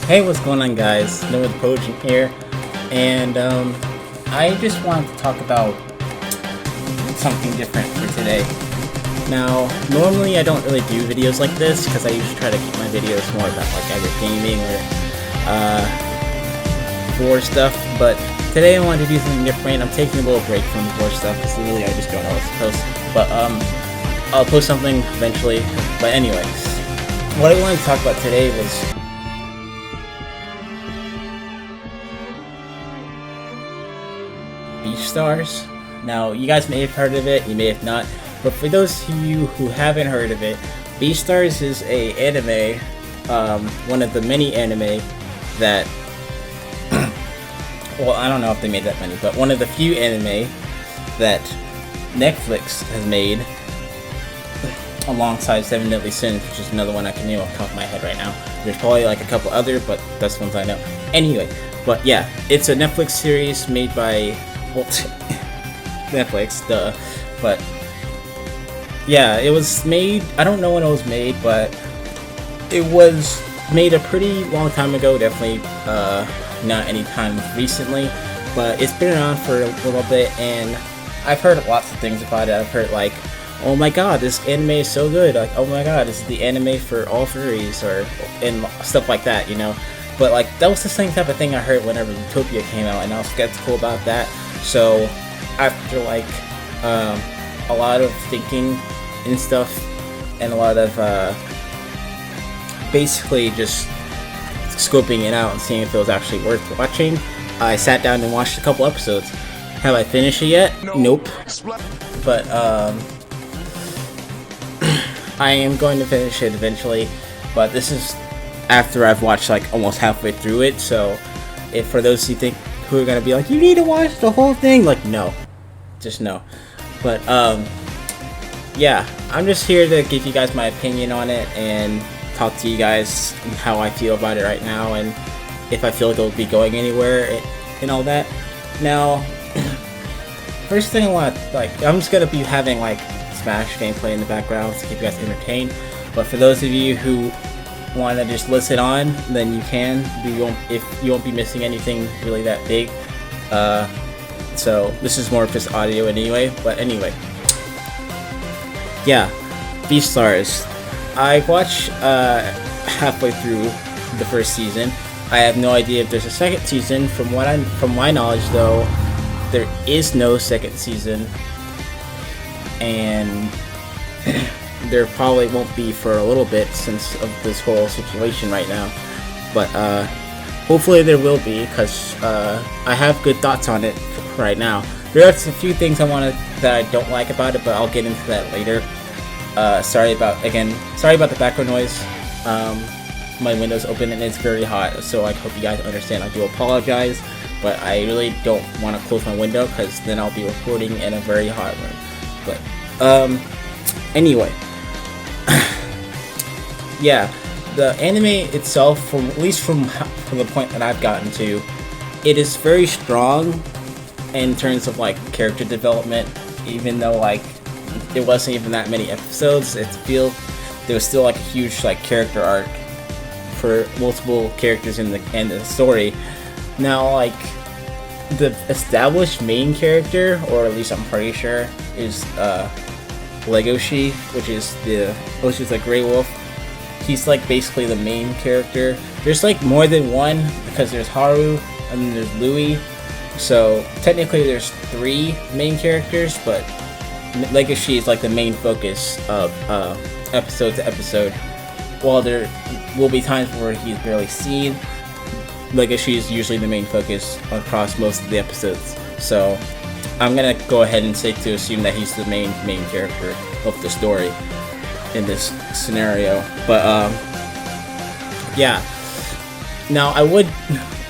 Hey, what's going on, guys? SnivyPootis here, and I just wanted to talk about something different for today. Now, normally I don't really do videos like this because I usually try to keep my videos more about like either gaming or war stuff. But today I wanted to do something different. I'm taking a little break from the war stuff because really I just don't know what to post. But I'll post something eventually. But anyways, what I wanted to talk about today was Beastars. Now, you guys may have heard of it, you may have not, but for those of you who haven't heard of it, Beastars is a anime, one of the many anime that, well, I don't know if they made that many, but one of the few anime that Netflix has made, alongside Seven Deadly Sins, which is another one I can name off the top of my head right now. There's probably like a couple other, but that's the ones I know. Anyway, but yeah, it's a Netflix series made by, well, Netflix, duh. But yeah, it was made, I don't know when it was made, but it was made a pretty long time ago, definitely not any time recently, but it's been around for a little bit, and I've heard lots of things about it. I've heard like, oh my god, this anime is so good, like, oh my god, this is the anime for all furries, and stuff like that, you know. But like, that was the same type of thing I heard whenever Utopia came out, and I was skeptical about that. So after like a lot of thinking and stuff, and a lot of basically just scoping it out and seeing if it was actually worth watching, I sat down and watched a couple episodes. Have I finished it yet? Nope. But I am going to finish it eventually, but this is after I've watched like almost halfway through it. So if for those who are gonna be like, you need to watch the whole thing, like, no, just no. But yeah, I'm just here to give you guys my opinion on it and talk to you guys how I feel about it right now, and if I feel like it'll be going anywhere and all that. Now, first thing I want, like, I'm just gonna be having like Smash gameplay in the background to keep you guys entertained, but for those of you who want to just listen on, then you can. You won't be missing anything really that big. So this is more of just audio anyway. But anyway, yeah, Beastars. I watched halfway through the first season. I have no idea if there's a second season. From my knowledge, though, there is no second season, and there probably won't be for a little bit since of this whole situation right now. But hopefully there will be, because I have good thoughts on it right now. There are a few things that I don't like about it, but I'll get into that later. Sorry about the background noise. My window's open and it's very hot, so I hope you guys understand. I do apologize, but I really don't want to close my window because then I'll be recording in a very hot room. But anyway, yeah, the anime itself, at least from the point that I've gotten to, it is very strong in terms of like character development. Even though like it wasn't even that many episodes, there was still like a huge like character arc for multiple characters in the story. Now, like, the established main character, or at least I'm pretty sure, is Legoshi, which is the Grey Wolf. He's like basically the main character. There's like more than one, because there's Haru and then there's Louis. So technically there's 3 main characters, but Legoshi is like the main focus of episode to episode. While there will be times where he's barely seen, Legoshi is usually the main focus across most of the episodes. So I'm gonna go ahead and assume that he's the main character of the story in this scenario. But yeah. Now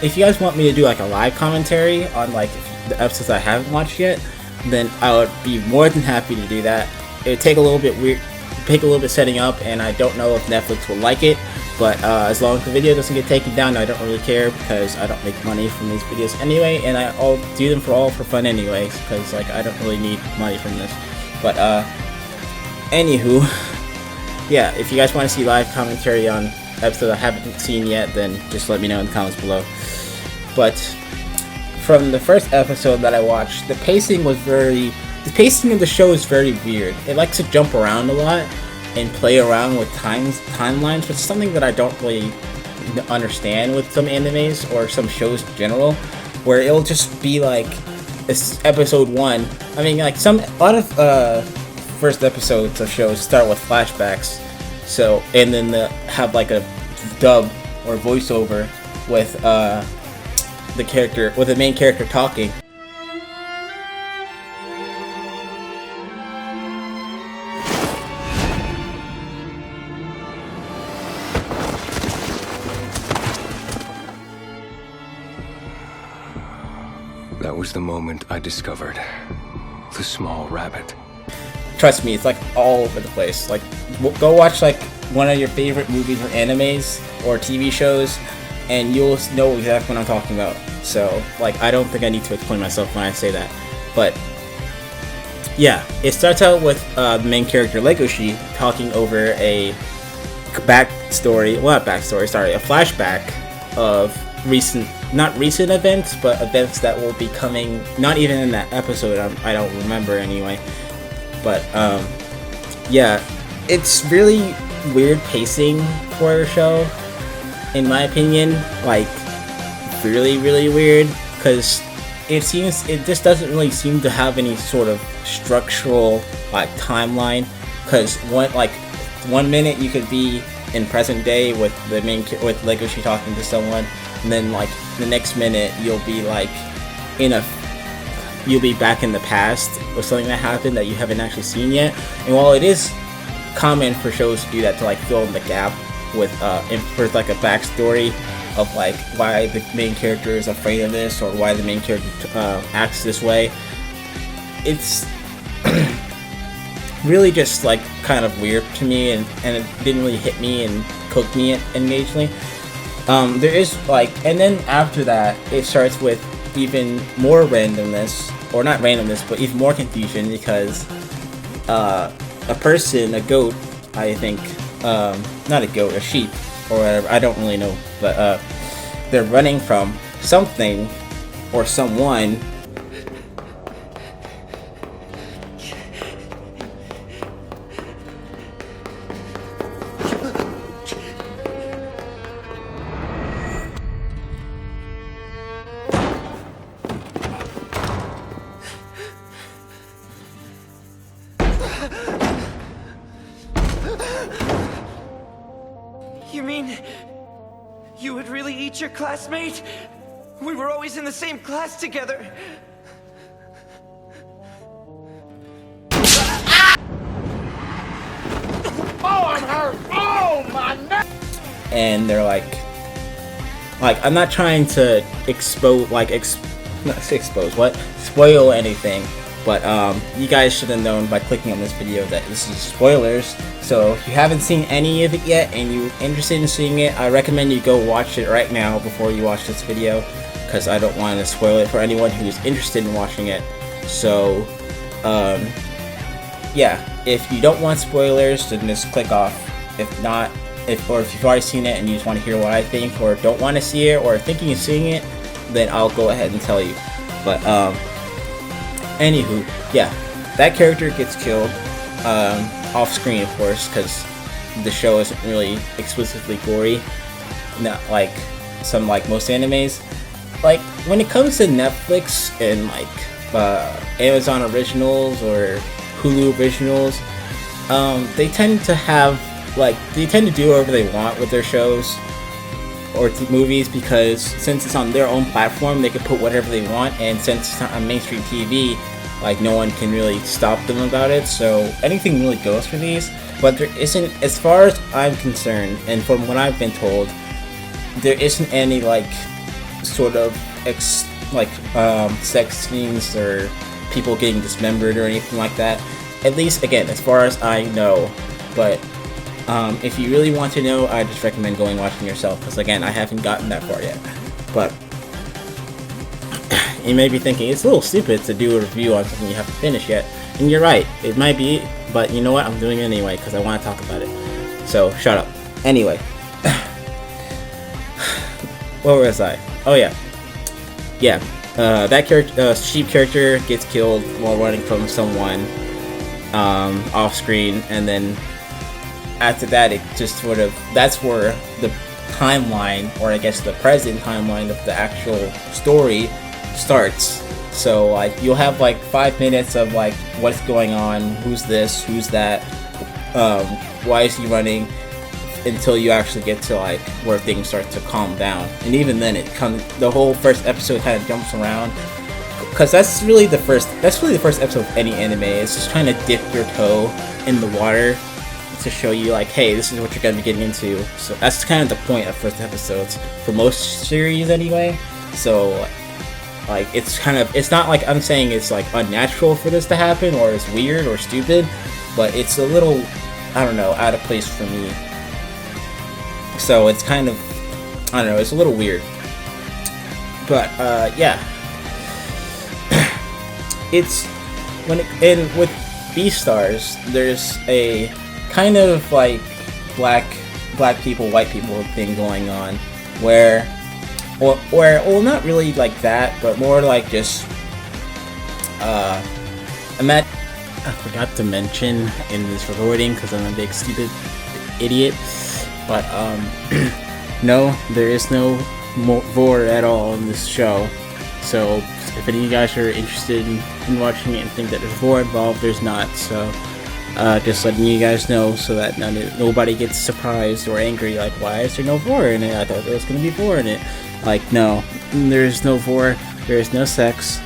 if you guys want me to do like a live commentary on like the episodes I haven't watched yet, then I would be more than happy to do that. It would take a little bit setting up, and I don't know if Netflix will like it. But as long as the video doesn't get taken down, I don't really care, because I don't make money from these videos anyway, and I'll do them for fun anyways, because like I don't really need money from this. But anywho, yeah, if you guys want to see live commentary on episode I haven't seen yet, then just let me know in the comments below. But from the first episode that I watched, the pacing of the show is very weird. It likes to jump around a lot and play around with timelines, which is something that I don't really understand with some animes or some shows in general, where it'll just be like this episode 1. I mean, like a lot of first episodes of shows start with flashbacks, so, and then they have like a dub or voiceover with the main character talking. That was the moment I discovered the small rabbit. Trust me, it's like all over the place. Like, go watch like one of your favorite movies or animes or TV shows, and you'll know exactly what I'm talking about. So, like, I don't think I need to explain myself when I say that. But yeah, it starts out with the main character Legoshi talking over a flashback of not recent events, but events that will be coming, not even in that episode, I don't remember anyway. But yeah, it's really weird pacing for a show, in my opinion. Like, really weird, because it just doesn't really seem to have any sort of structural like timeline. Because one minute you could be in present day with with Legoshi talking to someone, and then like the next minute you'll be like you'll be back in the past with something that happened that you haven't actually seen yet. And while it is common for shows to do that, to like fill in the gap with like a backstory of like why the main character is afraid of this, or why the main character acts this way, it's really just like kind of weird to me, and it didn't really hit me and cook me immediately. There is like, and then after that it starts with even more randomness, or not randomness, but even more confusion, because a goat, I think, not a goat, a sheep or whatever, I don't really know, but they're running from something or someone. You mean you would really eat your classmate? We were always in the same class together. Oh, I'm hurt! Oh, my neck! And they're like I'm not trying to spoil anything, but you guys should have known by clicking on this video that this is spoilers. So if you haven't seen any of it yet and you're interested in seeing it, I recommend you go watch it right now before you watch this video, because I don't want to spoil it for anyone who's interested in watching it. So yeah, if you don't want spoilers, then just click off. If not, if you've already seen it and you just want to hear what I think, or don't want to see it, or thinking of seeing it, then I'll go ahead and tell you. But anywho, yeah, that character gets killed off screen, of course, because the show isn't really explicitly gory, not like most animes. Like, when it comes to Netflix and like Amazon originals or Hulu originals, they tend to do whatever they want with their shows or movies, because since it's on their own platform, they can put whatever they want, and since it's not on mainstream TV, like, no one can really stop them about it, so anything really goes for these. But there isn't, as far as I'm concerned, and from what I've been told, there isn't any like sort of sex scenes or people getting dismembered or anything like that. At least, again, as far as I know. But if you really want to know, I just recommend going watching yourself, because again, I haven't gotten that far yet. But you may be thinking it's a little stupid to do a review on something you haven't finished yet, and you're right, it might be, but you know what, I'm doing it anyway because I want to talk about it. So shut up. Anyway, where was I? Oh yeah, yeah. That character, sheep character, gets killed while running from someone off screen, and then after that, it just sort of, that's where the timeline, or I guess the present timeline of the actual story starts. So like you'll have like 5 minutes of like what's going on, who's this, who's that, why is he running, until you actually get to like where things start to calm down. And even then, the whole first episode kind of jumps around, because that's really the first episode of any anime. It's just trying to dip your toe in the water to show you like, hey, this is what you're gonna be getting into. So that's kind of the point of first episodes for most series anyway. So like it's not like I'm saying it's like unnatural for this to happen, or it's weird or stupid, but it's a little, I don't know, out of place for me. So it's kind of, I don't know, it's a little weird. But yeah. It's and with Beastars, there's a kind of like black people, white people thing going on, where well, not really like that, but more like just I forgot to mention in this recording because I'm a big stupid idiot, but no, there is no vor at all in this show. So if any of you guys are interested in watching it and think that there's vor involved, there's not. So just letting you guys know so that nobody gets surprised or angry, like, why is there no vor in it? I thought there was going to be vor in it. Like, no, there's no vor, there's no sex,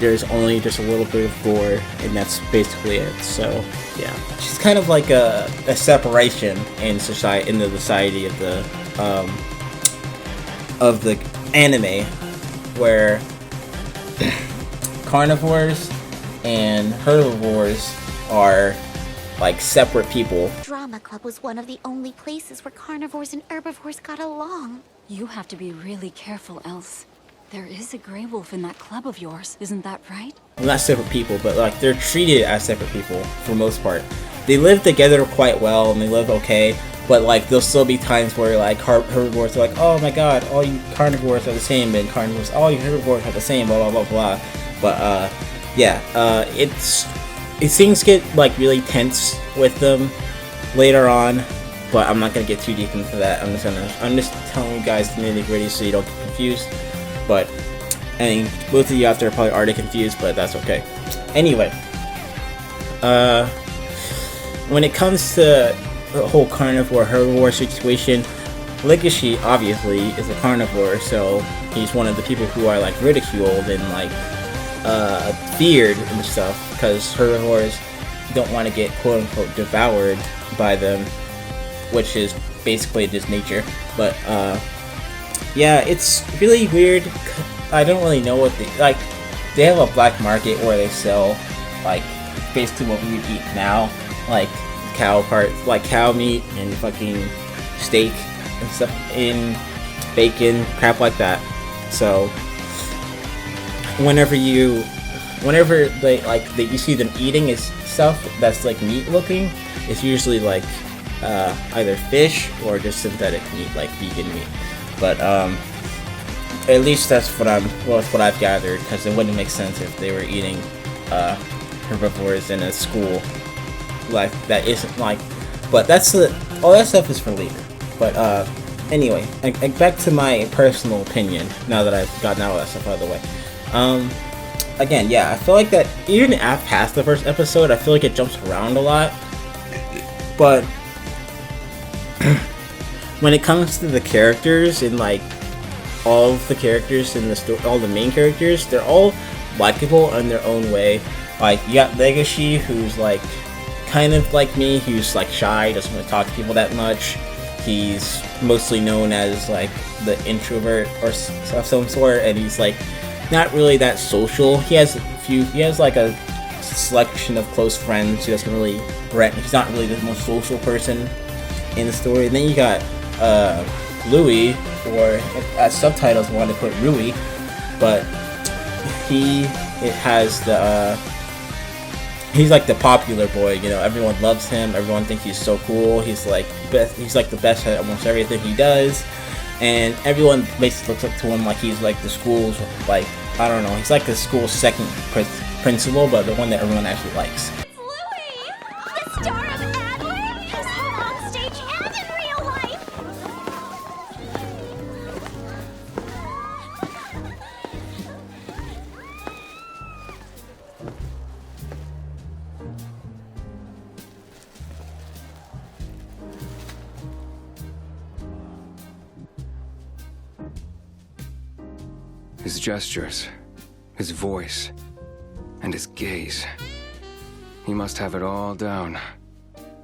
there's only just a little bit of gore, and that's basically it. So yeah, it's kind of like a separation in society, in the society of the anime, where carnivores and herbivores are like separate people. Drama Club was one of the only places where carnivores and herbivores got along. You have to be really careful, else. There is a gray wolf in that club of yours, isn't that right? Well, not separate people, but like they're treated as separate people for the most part. They live together quite well and they live okay, but like there'll still be times where like herbivores are like, oh my god, all you carnivores are the same, and carnivores, all you herbivores are the same, blah blah blah blah. But yeah, things get like really tense with them later on, but I'm not gonna get too deep into that. I'm just telling you guys the nitty gritty so you don't get confused. But I mean, both of you out there are probably already confused, but that's okay. Anyway, when it comes to the whole carnivore herbivore situation, Legacy obviously is a carnivore, so he's one of the people who are like ridiculed and like feared and stuff, because herbivores don't want to get quote unquote devoured by them, which is basically just nature. But yeah, it's really weird. I don't really know what they have a black market where they sell like basically what we would eat now, like cow parts, like cow meat and fucking steak and stuff, in bacon, crap like that. So whenever you see them eating is stuff that's like meat looking, it's usually like either fish or just synthetic meat, like vegan meat. But at least that's what I've gathered, because it wouldn't make sense if they were eating herbivores in a school like that isn't like. But all that stuff is for later. But anyway, back to my personal opinion. Now that I've gotten all that stuff out of the way. Again, yeah, I feel like that even past the first episode, I feel like it jumps around a lot. But when it comes to the characters and like all of the characters in the story, all the main characters, they're all likable in their own way. Like you got Legacy, who's like kind of like me, who's like shy, doesn't want to talk to people that much. He's mostly known as like the introvert or of some sort, and he's like not really that social. He has like a selection of close friends. He doesn't really he's not really the most social person in the story. And then you got Louis, or as subtitles want to put Rui, but he's like the popular boy, you know, everyone loves him, everyone thinks he's so cool, he's like the best at almost everything he does. and everyone basically looks up to him like he's like the school's, like, I don't know, he's like the school's second principal, but the one that everyone actually likes. It's Louie! The star of Adler! He's hot on stage and in real life! His gestures, his voice, and his gaze. He must have it all down.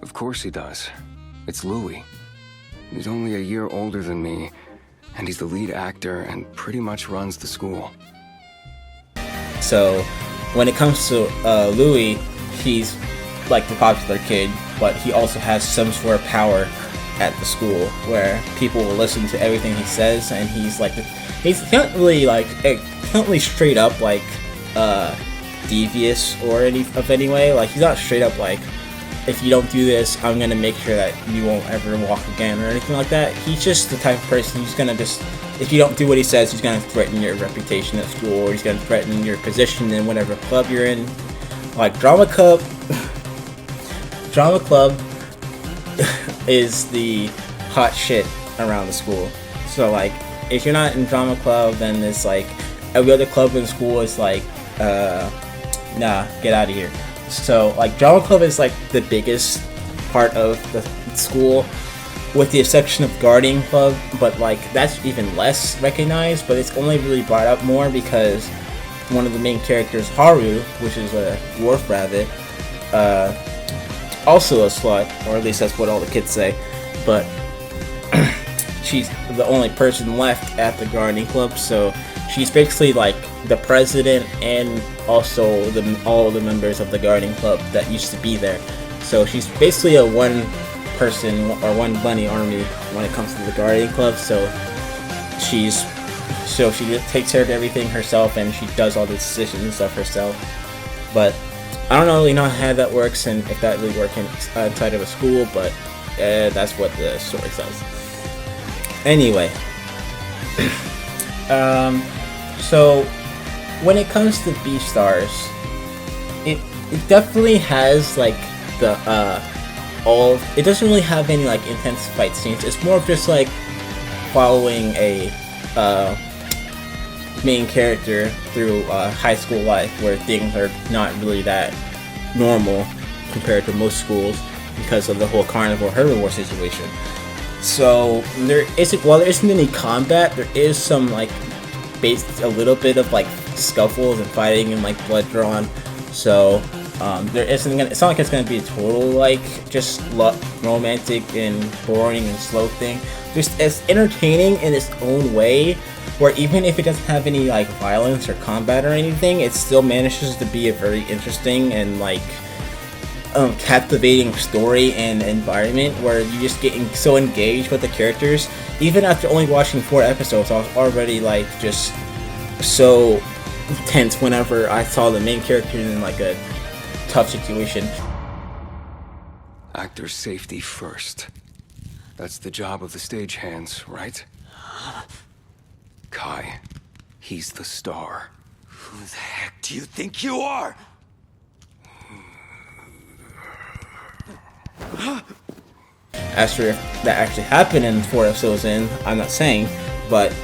Of course he does. It's Louis. He's only a year older than me, and he's the lead actor and pretty much runs the school. So, when it comes to Louis, he's like the popular kid, but he also has some sort of power at the school where people will listen to everything he says, and he's like he's not really straight up like devious or any way. Like, he's not straight up like, if you don't do this, I'm gonna make sure that you won't ever walk again or anything like that. He's just the type of person who's gonna just, if you don't do what he says, he's gonna threaten your reputation at school, or he's gonna threaten your position in whatever club you're in. Like, drama club is the hot shit around the school. So like, if you're not in drama club, then it's like every other club in school is like, nah, get out of here. So like, drama club is like the biggest part of the school, with the exception of guarding club, but like that's even less recognized, but it's only really brought up more because one of the main characters, Haru, which is a dwarf rabbit, also a slut, or at least that's what all the kids say, but she's the only person left at the guarding club, so she's basically like the president and also all the members of the guarding club that used to be there. So she's basically a one person or one bunny army when it comes to the guarding club. So she just takes care of everything herself, and she does all the decisions and stuff herself. But I don't really know how that works and if that really works inside of a school, but that's what the story says. Anyway, so when it comes to Beastars, it definitely has like the it doesn't really have any like intense fight scenes. It's more of just like following a main character through high school life, where things are not really that normal compared to most schools because of the whole carnivore herbivore situation. So while there isn't any combat, there is some like a little bit of like scuffles and fighting and like blood drawn. So it's not like it's gonna be a total like just romantic and boring and slow thing. Just it's entertaining in its own way, where even if it doesn't have any like violence or combat or anything, it still manages to be a very interesting and like captivating story and environment, where you just getting so engaged with the characters. Even after only watching 4 episodes, I was already like just so tense whenever I saw the main character in like a tough situation. Actor's safety first. That's the job of the stagehands, right? Kai, he's the star. Who the heck do you think you are? As for if that actually happened in 4 episodes in, I'm not saying, but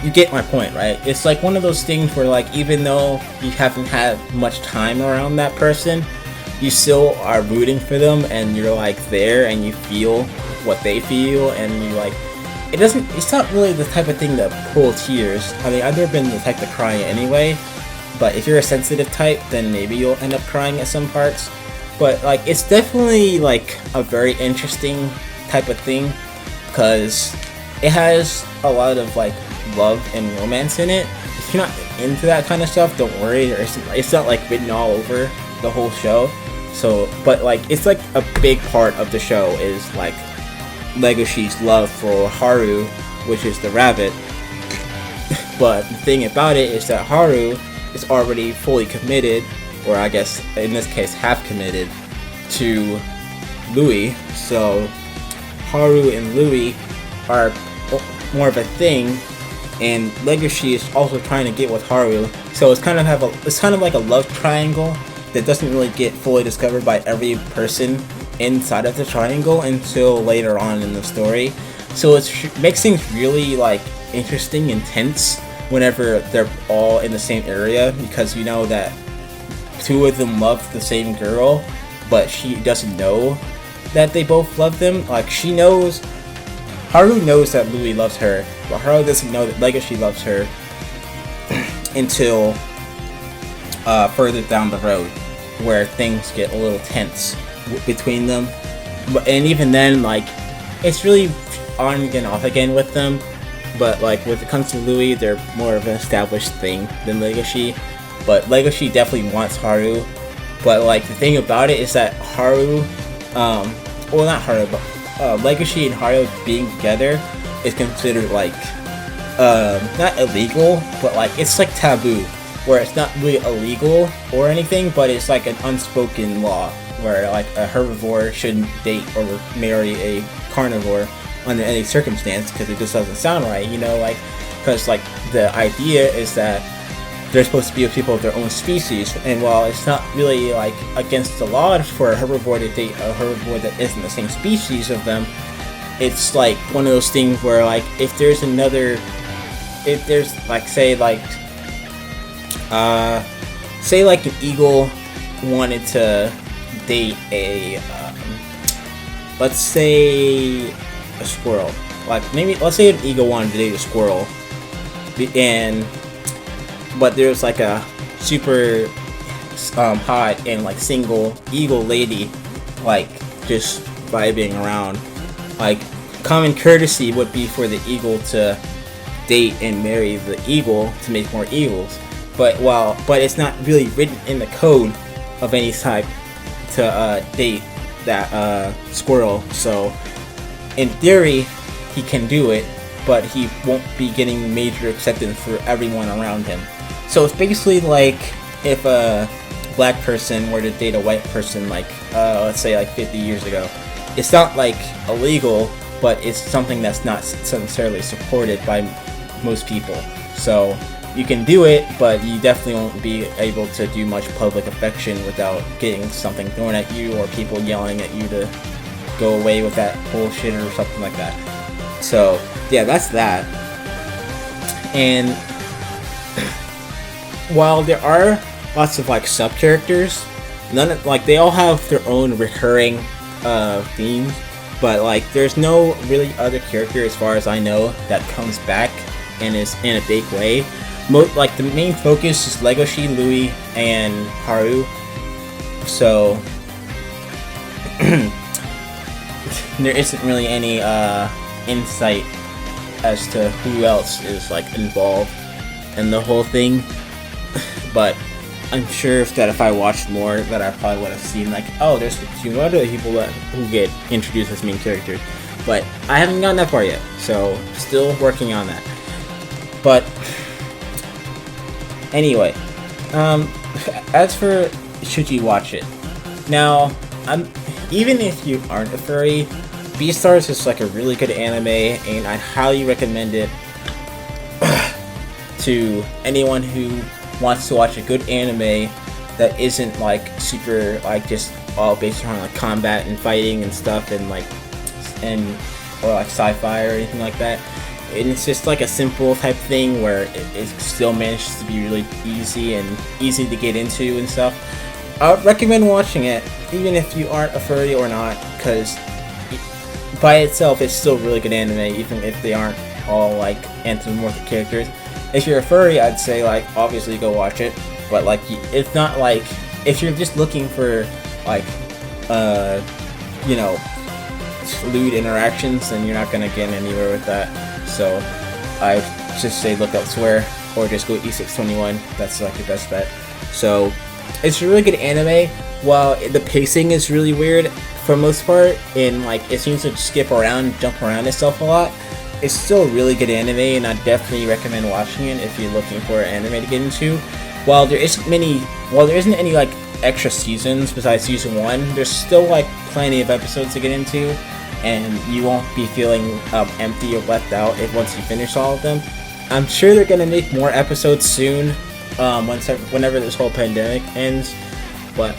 you get my point, right? It's like one of those things where like, even though you haven't had much time around that person, you still are rooting for them, and you're like there and you feel what they feel, and you like, it's not really the type of thing that pull tears. I mean, I've never been the type to cry anyway, but if you're a sensitive type, then maybe you'll end up crying at some parts. But like, it's definitely like a very interesting type of thing, because it has a lot of like love and romance in it. If you're not into that kind of stuff, don't worry, it's not like written all over the whole show. So, but like, it's like a big part of the show is like Legoshi's love for Haru, which is the rabbit. But the thing about it is that Haru is already fully committed, or I guess in this case half committed, to Louis. So Haru and Louis are more of a thing, and Legacy is also trying to get with Haru. So it's kind of like a love triangle that doesn't really get fully discovered by every person inside of the triangle until later on in the story. So it makes things really like interesting and tense whenever they're all in the same area, because you know that two of them love the same girl, but she doesn't know that they both love them. Like, Haru knows that Louis loves her, but Haru doesn't know that Legacy loves her until further down the road, where things get a little tense between them. And even then, like, it's really on and off again with them. But like when it comes to Louis, they're more of an established thing than Legacy. But Legacy definitely wants Haru. But like the thing about it is that Haru, well, not Haru, but Legacy and Haru being together is considered like not illegal, but like it's like taboo, where it's not really illegal or anything, but it's like an unspoken law where like a herbivore shouldn't date or marry a carnivore under any circumstance, because it just doesn't sound right, you know, like, because like the idea is that they're supposed to be people of their own species, and while it's not really like against the law for a herbivore to date a herbivore that isn't the same species of them, it's like one of those things where like if there's like say like an eagle wanted to date a let's say a squirrel, like maybe let's say an eagle wanted to date a squirrel, but there's like a super hot and like single eagle lady like just vibing around. Like common courtesy would be for the eagle to date and marry the eagle to make more eagles, but it's not really written in the code of any type to date that squirrel. So in theory he can do it, but he won't be getting major acceptance for everyone around him. So it's basically like if a black person were to date a white person, like let's say like 50 years ago. It's not like illegal, but it's something that's not necessarily supported by most people. So you can do it, but you definitely won't be able to do much public affection without getting something thrown at you or people yelling at you to go away with that bullshit or something like that. So yeah, that's that. And while there are lots of like sub characters, they all have their own recurring themes, but like there's no really other character as far as I know that comes back and is in a big way. Like the main focus is Legacy, Louis, and Haru. So there isn't really any insight as to who else is like involved in the whole thing. But I'm sure that if I watched more, that I probably would have seen like, oh, there's two other people who get introduced as main characters. But I haven't gotten that far yet, so still working on that. But anyway, as for should you watch it? Now, even if you aren't a furry, Beastars is like a really good anime, and I highly recommend it to anyone who wants to watch a good anime that isn't like super like just all based around like combat and fighting and stuff and or like sci-fi or anything like that. And it's just like a simple type thing where it still manages to be really easy to get into and stuff. I would recommend watching it even if you aren't a furry or not, because by itself it's still really good anime even if they aren't all like anthropomorphic characters. If you're a furry, I'd say like obviously go watch it, but like it's not like if you're just looking for like you know, lewd interactions, then you're not gonna get anywhere with that. So I just say look elsewhere or just go E621. That's like the best bet. So it's a really good anime. While the pacing is really weird for most part, and like it seems to skip around, jump around itself a lot, it's still a really good anime, and I definitely recommend watching it if you're looking for an anime to get into. While there isn't any like extra seasons besides season 1, there's still like plenty of episodes to get into, and you won't be feeling empty or left out once you finish all of them. I'm sure they're gonna make more episodes soon, whenever this whole pandemic ends. But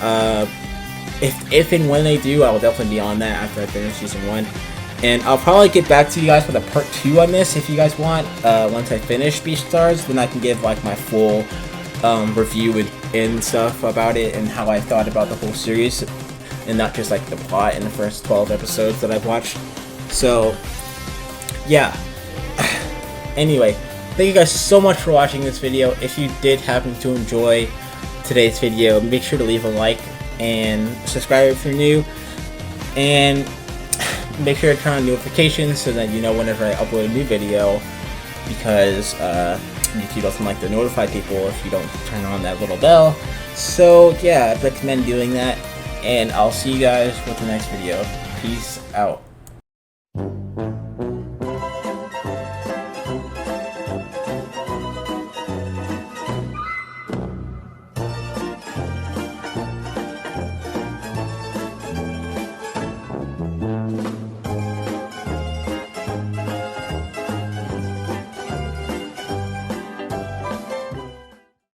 if and when they do, I will definitely be on that after I finish season 1. And I'll probably get back to you guys with a part 2 on this if you guys want. Once I finish Beastars, then I can give like my full review and stuff about it and how I thought about the whole series, and not just like the plot in the first 12 episodes that I've watched. So yeah. Anyway, thank you guys so much for watching this video. If you did happen to enjoy today's video, make sure to leave a like and subscribe if you're new, and make sure to turn on notifications so that you know whenever I upload a new video, because YouTube doesn't like to notify people if you don't turn on that little bell. So yeah, I'd recommend doing that, and I'll see you guys with the next video. Peace out.